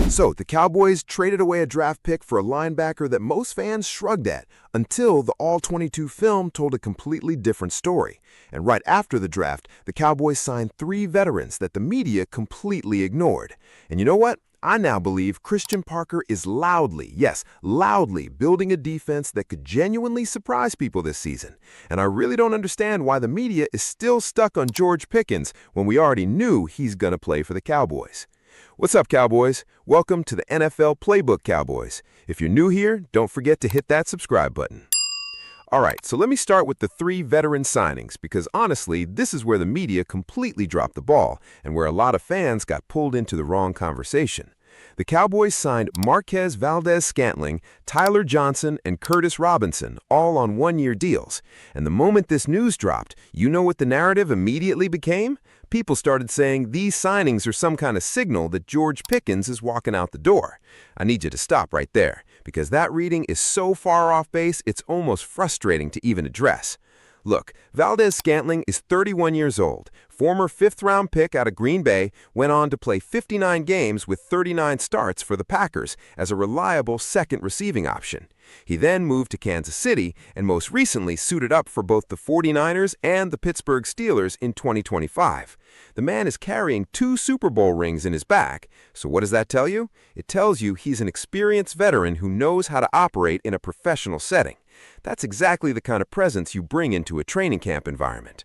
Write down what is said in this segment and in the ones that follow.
So, the Cowboys traded away a draft pick for a linebacker that most fans shrugged at until the All-22 film told a completely different story. And right after the draft, the Cowboys signed 3 veterans that the media completely ignored. And you know what? I now believe Christian Parker is loudly, yes, loudly building a defense that could genuinely surprise people this season. And I really don't understand why the media is still stuck on George Pickens when we already knew he's going to play for the Cowboys. What's up, Cowboys? Welcome to the NFL Playbook, Cowboys. If you're new here, don't forget to hit that subscribe button. All right, so let me start with the 3 veteran signings because honestly, this is where the media completely dropped the ball and where a lot of fans got pulled into the wrong conversation. The Cowboys signed Marquez Valdes-Scantling, Tyler Johnson, and Curtis Robinson, all on one-year deals. And the moment this news dropped, you know what the narrative immediately became? People started saying these signings are some kind of signal that George Pickens is walking out the door. I need you to stop right there, because that reading is so far off base, it's almost frustrating to even address. Look, Valdes-Scantling is 31 years old, former 5th-round pick out of Green Bay, went on to play 59 games with 39 starts for the Packers as a reliable second receiving option. He then moved to Kansas City and most recently suited up for both the 49ers and the Pittsburgh Steelers in 2025. The man is carrying 2 Super Bowl rings in his back, so what does that tell you? It tells you he's an experienced veteran who knows how to operate in a professional setting. That's exactly the kind of presence you bring into a training camp environment.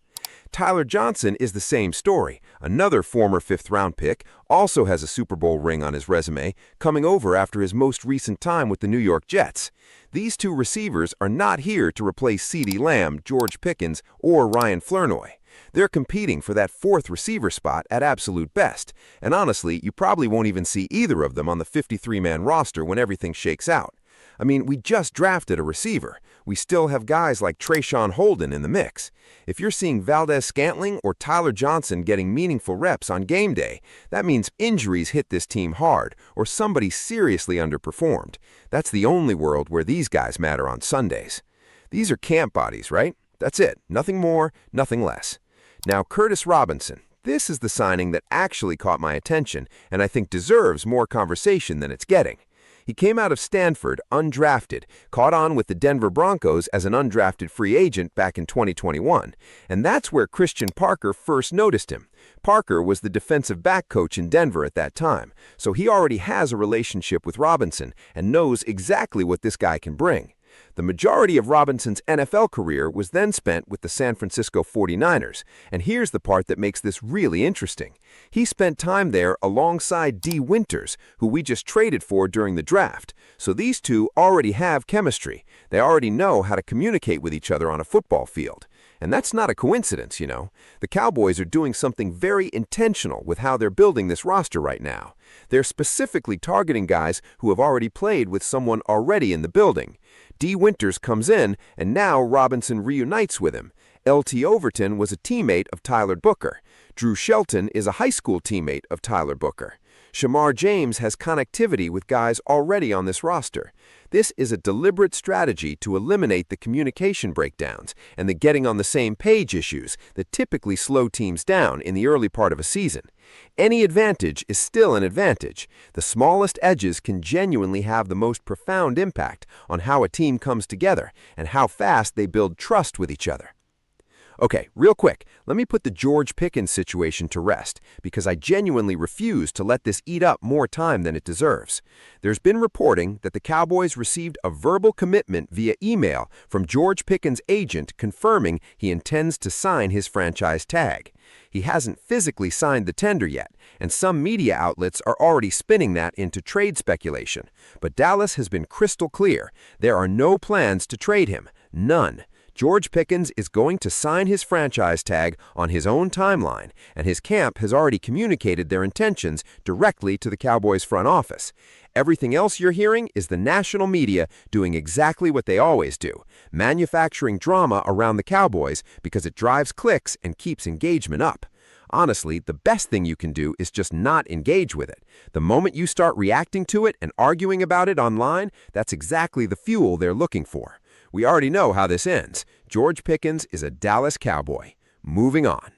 Tyler Johnson is the same story. Another former 5th-round pick also has a Super Bowl ring on his resume, coming over after his most recent time with the New York Jets. These 2 receivers are not here to replace CeeDee Lamb, George Pickens, or Ryan Flournoy. They're competing for that 4th receiver spot at absolute best, and honestly, you probably won't even see either of them on the 53-man roster when everything shakes out. I mean, we just drafted a receiver. We still have guys like Trayshawn Holden in the mix. If you're seeing Valdes-Scantling or Tyler Johnson getting meaningful reps on game day, that means injuries hit this team hard or somebody seriously underperformed. That's the only world where these guys matter on Sundays. These are camp bodies, right? That's it. Nothing more, nothing less. Now, Curtis Robinson. This is the signing that actually caught my attention and I think deserves more conversation than it's getting. He came out of Stanford, undrafted, caught on with the Denver Broncos as an undrafted free agent back in 2021, and that's where Christian Parker first noticed him. Parker was the defensive back coach in Denver at that time, so he already has a relationship with Robinson and knows exactly what this guy can bring. The majority of Robinson's NFL career was then spent with the San Francisco 49ers, and here's the part that makes this really interesting. He spent time there alongside Dee Winters, who we just traded for during the draft, so these 2 already have chemistry. They already know how to communicate with each other on a football field. And that's not a coincidence, you know. The Cowboys are doing something very intentional with how they're building this roster right now. They're specifically targeting guys who have already played with someone already in the building. Dee Winters comes in, and now Robinson reunites with him. L.T. Overton was a teammate of Tyler Booker. Drew Shelton is a high school teammate of Tyler Booker. Shemar James has connectivity with guys already on this roster. This is a deliberate strategy to eliminate the communication breakdowns and the getting on the same page issues that typically slow teams down in the early part of a season. Any advantage is still an advantage. The smallest edges can genuinely have the most profound impact on how a team comes together and how fast they build trust with each other. Okay, real quick, let me put the George Pickens situation to rest because I genuinely refuse to let this eat up more time than it deserves. There's been reporting that the Cowboys received a verbal commitment via email from George Pickens' agent confirming he intends to sign his franchise tag. He hasn't physically signed the tender yet, and some media outlets are already spinning that into trade speculation. But Dallas has been crystal clear. There are no plans to trade him. None. George Pickens is going to sign his franchise tag on his own timeline, and his camp has already communicated their intentions directly to the Cowboys front office. Everything else you're hearing is the national media doing exactly what they always do, manufacturing drama around the Cowboys because it drives clicks and keeps engagement up. Honestly, the best thing you can do is just not engage with it. The moment you start reacting to it and arguing about it online, that's exactly the fuel they're looking for. We already know how this ends. George Pickens is a Dallas Cowboy. Moving on.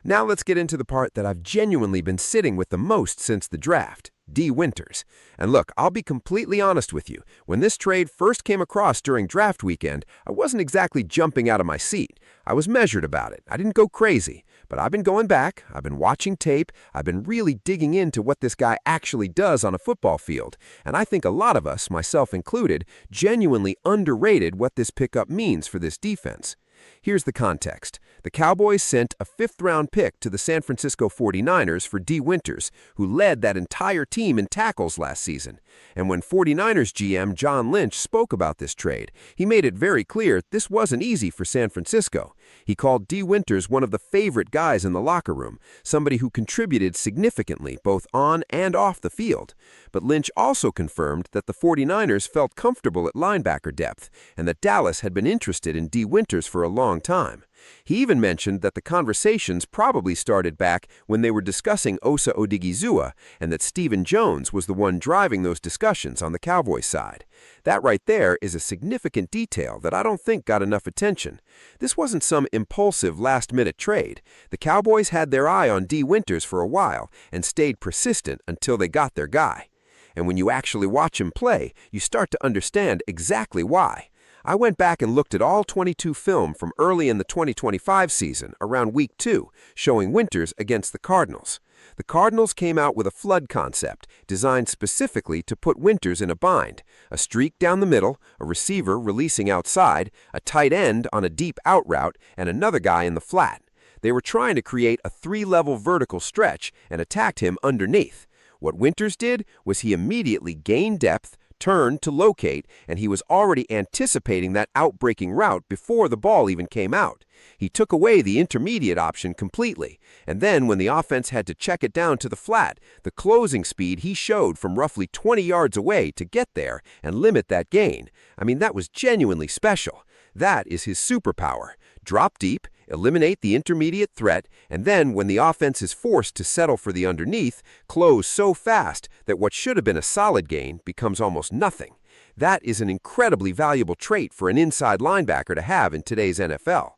Now let's get into the part that I've genuinely been sitting with the most since the draft, Dee Winters. And look, I'll be completely honest with you. When this trade first came across during draft weekend, I wasn't exactly jumping out of my seat. I was measured about it. I didn't go crazy. But I've been going back, I've been watching tape, I've been really digging into what this guy actually does on a football field. And I think a lot of us, myself included, genuinely underrated what this pickup means for this defense. Here's the context. The Cowboys sent a fifth-round pick to the San Francisco 49ers for Dee Winters, who led that entire team in tackles last season. And when 49ers GM John Lynch spoke about this trade, he made it very clear this wasn't easy for San Francisco. He called Dee Winters one of the favorite guys in the locker room, somebody who contributed significantly both on and off the field. But Lynch also confirmed that the 49ers felt comfortable at linebacker depth, and that Dallas had been interested in Dee Winters for a long time. He even mentioned that the conversations probably started back when they were discussing Osa Odigizua, and that Stephen Jones was the one driving those discussions on the Cowboys side. That right there is a significant detail that I don't think got enough attention. This wasn't some impulsive last-minute trade. The Cowboys had their eye on Dee Winters for a while and stayed persistent until they got their guy. And when you actually watch him play, you start to understand exactly why. I went back and looked at all 22 film from early in the 2025 season, around week 2, showing Winters against the Cardinals. The Cardinals came out with a flood concept, designed specifically to put Winters in a bind, a streak down the middle, a receiver releasing outside, a tight end on a deep out route, and another guy in the flat. They were trying to create a 3-level vertical stretch and attacked him underneath. What Winters did was he immediately gained depth, turned to locate, and he was already anticipating that outbreaking route before the ball even came out. He took away the intermediate option completely, and then when the offense had to check it down to the flat, the closing speed he showed from roughly 20 yards away to get there and limit that gain. I mean, that was genuinely special. That is his superpower. Drop deep, eliminate the intermediate threat, and then when the offense is forced to settle for the underneath, close so fast that what should have been a solid gain becomes almost nothing. That is an incredibly valuable trait for an inside linebacker to have in today's NFL.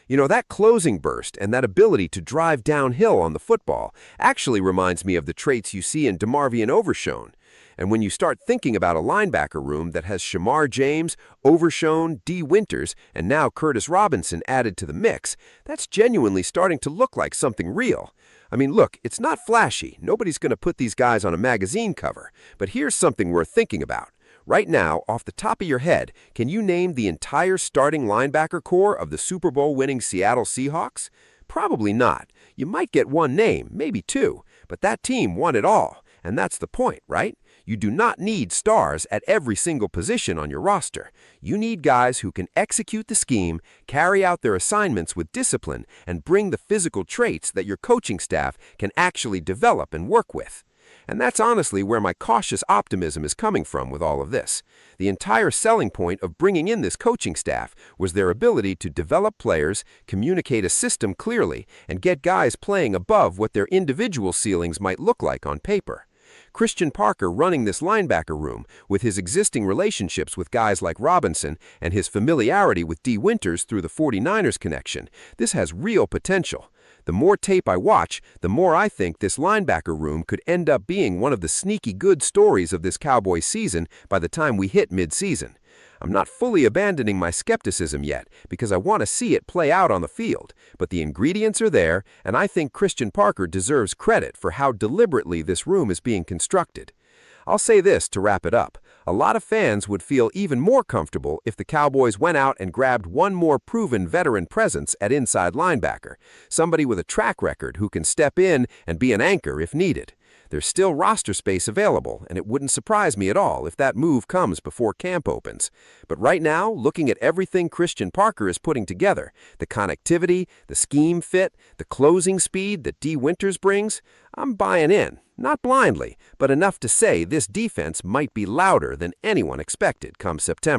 You know, that closing burst and that ability to drive downhill on the football actually reminds me of the traits you see in DeMarvion Overshown. And when you start thinking about a linebacker room that has Shemar James, Overshown, Dee Winters, and now Curtis Robinson added to the mix, that's genuinely starting to look like something real. I mean, look, it's not flashy. Nobody's going to put these guys on a magazine cover. But here's something worth thinking about. Right now, off the top of your head, can you name the entire starting linebacker core of the Super Bowl-winning Seattle Seahawks? Probably not. You might get one name, maybe two, but that team won it all. And that's the point, right? You do not need stars at every single position on your roster. You need guys who can execute the scheme, carry out their assignments with discipline, and bring the physical traits that your coaching staff can actually develop and work with. And that's honestly where my cautious optimism is coming from with all of this. The entire selling point of bringing in this coaching staff was their ability to develop players, communicate a system clearly, and get guys playing above what their individual ceilings might look like on paper. Christian Parker running this linebacker room, with his existing relationships with guys like Robinson and his familiarity with Dee Winters through the 49ers connection, this has real potential. The more tape I watch, the more I think this linebacker room could end up being one of the sneaky good stories of this Cowboys season by the time we hit mid-season. I'm not fully abandoning my skepticism yet because I want to see it play out on the field, but the ingredients are there, and I think Christian Parker deserves credit for how deliberately this room is being constructed. I'll say this to wrap it up. A lot of fans would feel even more comfortable if the Cowboys went out and grabbed one more proven veteran presence at inside linebacker, somebody with a track record who can step in and be an anchor if needed. There's still roster space available, and it wouldn't surprise me at all if that move comes before camp opens. But right now, looking at everything Christian Parker is putting together, the connectivity, the scheme fit, the closing speed that Dee Winters brings, I'm buying in. Not blindly, but enough to say this defense might be louder than anyone expected come September.